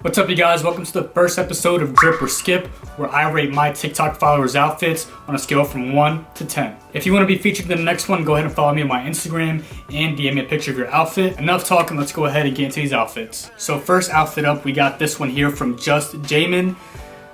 What's up, you guys? Welcome to the first episode of Drip or Skip, where I rate my TikTok followers' outfits on a scale from 1 to 10. If you want to be featured in the next one, go ahead and follow me on my Instagram and DM me a picture of your outfit. Enough talking, let's go ahead and get into these outfits. So first outfit up, we got this one here from Damon.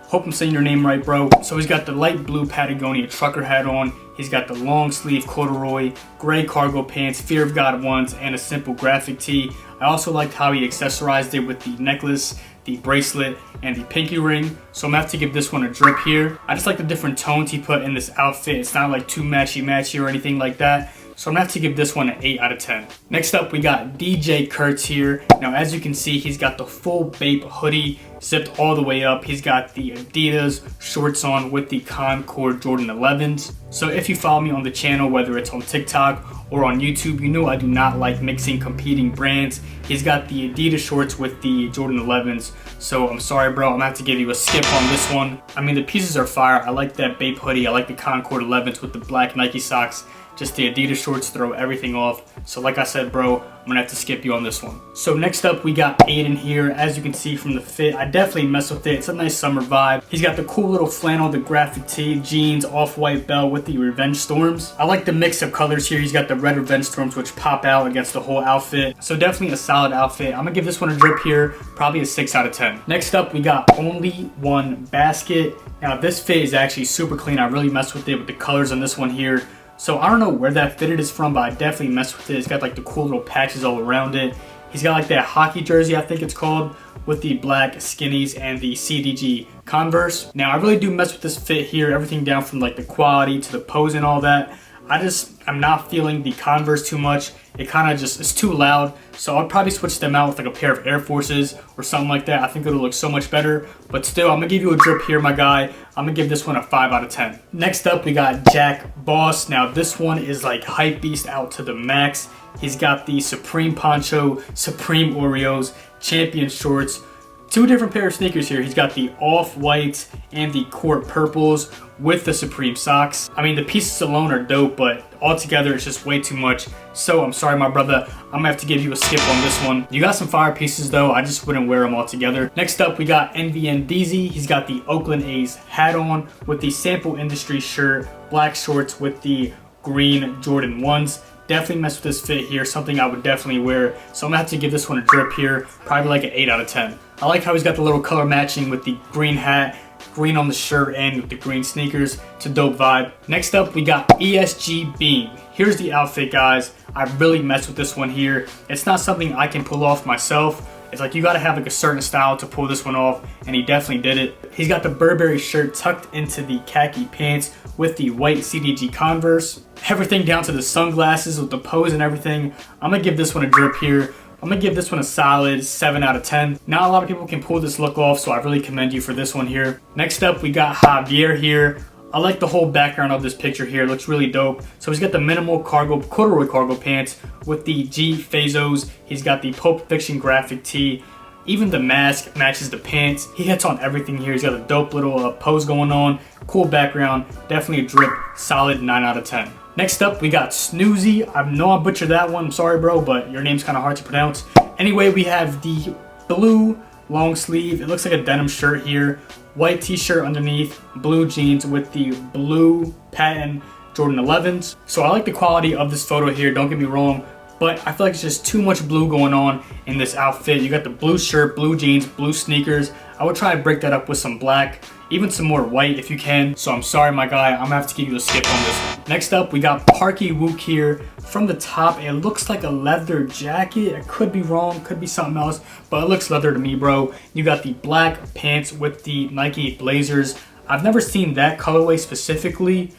Hope I'm saying your name right, bro. So he's got the light blue Patagonia trucker hat on. He's got the long sleeve corduroy, gray cargo pants, Fear of God ones, and a simple graphic tee. I also liked how he accessorized it with the necklace, the bracelet, and the pinky ring. So I'm gonna have to give this one a drip here. I just like the different tones he put in this outfit. It's not like too matchy or anything like that. So I'm gonna have to give this one an 8 out of 10. Next up, we got DJ Kurtz here. Now, as you can see, he's got the full Bape hoodie zipped all the way up. He's got the Adidas shorts on with the Concord Jordan 11s. So if you follow me on the channel, whether it's on TikTok or on YouTube, you know I do not like mixing competing brands. He's got the Adidas shorts with the Jordan 11s. So I'm sorry, bro, I'm gonna have to give you a skip on this one. I mean, the pieces are fire. I like that Bape hoodie. I like the Concord 11s with the black Nike socks. Just the Adidas shorts throw everything off. So like I said, bro, I'm gonna have to skip you on this one. So next up, we got Aiden here. As you can see from the fit, I definitely mess with it. It's a nice summer vibe. He's got the cool little flannel, the graphic tee, jeans, off-white belt with the Revenge Storms. I like the mix of colors here. He's got the red Revenge Storms, which pop out against the whole outfit. So definitely a solid outfit. I'm gonna give this one a drip here, probably a 6 out of 10. Next up, we got Only One Basket. Now this fit is actually super clean. I really messed with it with the colors on this one here. So I don't know where that fitted is from, but I definitely messed with it. It's got like the cool little patches all around it. He's got like that hockey jersey, I think it's called, with the black skinnies and the CDG Converse. Now I really do mess with this fit here, everything down from like the quality to the pose and all that. I'm not feeling the Converse too much. It kind of just, it's too loud. So I'll probably switch them out with like a pair of Air Forces or something like that. I think it'll look so much better. But still, I'm gonna give you a drip here, my guy. I'm gonna give this one a 5 out of 10. Next up, we got Jack Boss. Now this one is like hype beast out to the max. He's got the Supreme Poncho, Supreme Oreos, Champion shorts, two different pair of sneakers here. He's got the off-whites and the court purples with the Supreme socks. I mean, the pieces alone are dope, but altogether it's just way too much. So I'm sorry, my brother, I'm gonna have to give you a skip on this one. You got some fire pieces though, I just wouldn't wear them all together. Next up, we got NVN DZ. He's got the Oakland A's hat on with the Sample Industry shirt, black shorts with the green Jordan 1s. Definitely mess with this fit here, something I would definitely wear. So I'm gonna have to give this one a drip here, probably like an 8 out of 10. I like how he's got the little color matching with the green hat, green on the shirt, and with the green sneakers. It's a dope vibe. Next up, we got ESG Beam. Here's the outfit, guys. I really messed with this one here. It's not something I can pull off myself. It's like you gotta have like a certain style to pull this one off, and he definitely did it. He's got the Burberry shirt tucked into the khaki pants with the white CDG Converse. Everything down to the sunglasses with the pose and everything. I'm gonna give this one a drip here. I'm gonna give this one a solid 7 out of 10. Not a lot of people can pull this look off, so I really commend you for this one here. Next up, we got Xavier here. I like the whole background of this picture here. It looks really dope. So he's got the minimal corduroy cargo pants with the G Fazos. He's got the Pulp Fiction graphic tee. Even the mask matches the pants. He hits on everything here. He's got a dope little pose going on. Cool background. Definitely a drip. Solid 9 out of 10. Next up, we got Snoozy. I know I butchered that one. I'm sorry, bro, but your name's kind of hard to pronounce. Anyway, we have the blue long sleeve. It looks like a denim shirt here. White t-shirt underneath. Blue jeans with the blue patent Jordan 11s. So I like the quality of this photo here. Don't get me wrong. But I feel like it's just too much blue going on in this outfit. You got the blue shirt, blue jeans, blue sneakers. I would try to break that up with some black, even some more white if you can. So I'm sorry, my guy, I'm gonna have to give you a skip on this one. Next up, we got Marquis Luke here. From the top, it looks like a leather jacket. I could be wrong, could be something else, but it looks leather to me, bro. You got the black pants with the Nike Blazers. I've never seen that colorway specifically,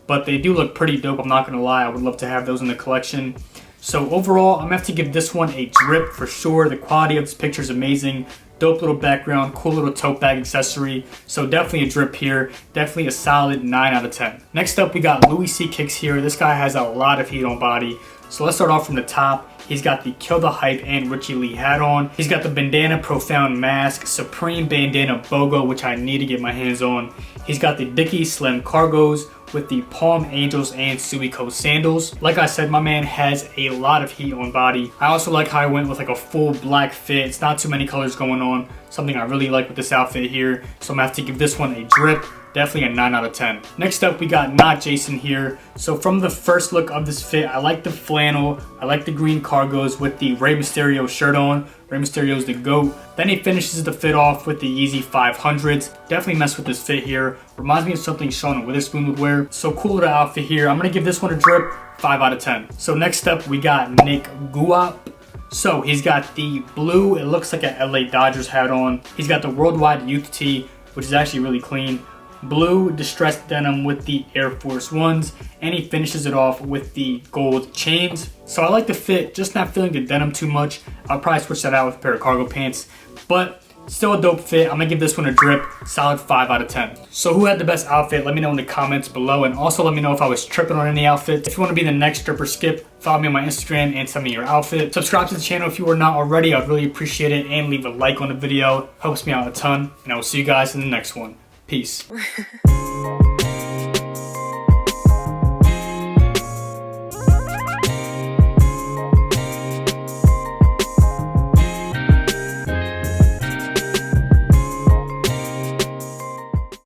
but they do look pretty dope, I'm not gonna lie. I would love to have those in the collection. So overall, I'm gonna have to give this one a drip for sure. The quality of this picture is amazing. Dope little background, cool little tote bag accessory. So definitely a drip here. Definitely a solid 9 out of 10. Next up, we got Louis C. Kicks here. This guy has a lot of heat on body. So let's start off from the top. He's got the Kill the Hype and Richie Lee hat on. He's got the Bandana Profound mask, Supreme Bandana BOGO, which I need to get my hands on. He's got the Dickie Slim cargos with the Palm Angels and Suiko sandals. Like I said, my man has a lot of heat on body. I also like how I went with like a full black fit. It's not too many colors going on. Something I really like with this outfit here. So I'm gonna have to give this one a drip. Definitely a 9 out of 10. Next up, we got Not Jason here. So from the first look of this fit, I like the flannel. I like the green cargos with the Rey Mysterio shirt on. Rey Mysterio's the GOAT. Then he finishes the fit off with the Yeezy 500s. Definitely mess with this fit here. Reminds me of something Sean Witherspoon would wear. So cool little outfit here. I'm gonna give this one a drip, 5 out of 10. So next up, we got Nick Guap. So he's got the blue, it looks like a LA Dodgers hat on. He's got the Worldwide Youth tee, which is actually really clean. Blue distressed denim with the Air Force Ones, and he finishes it off with the gold chains. So I like the fit, just not feeling the denim too much. I'll probably switch that out with a pair of cargo pants, but still a dope fit. I'm gonna give this one a drip, solid 5 out of 10. So who had the best outfit? Let me know in the comments below, and also let me know if I was tripping on any outfits. If you want to be the next Drip or Skip, follow me on my Instagram and send me your outfit. Subscribe to the channel if you are not already. I'd really appreciate it, and leave a like on the video. Helps me out a ton, and I will see you guys in the next one. Peace.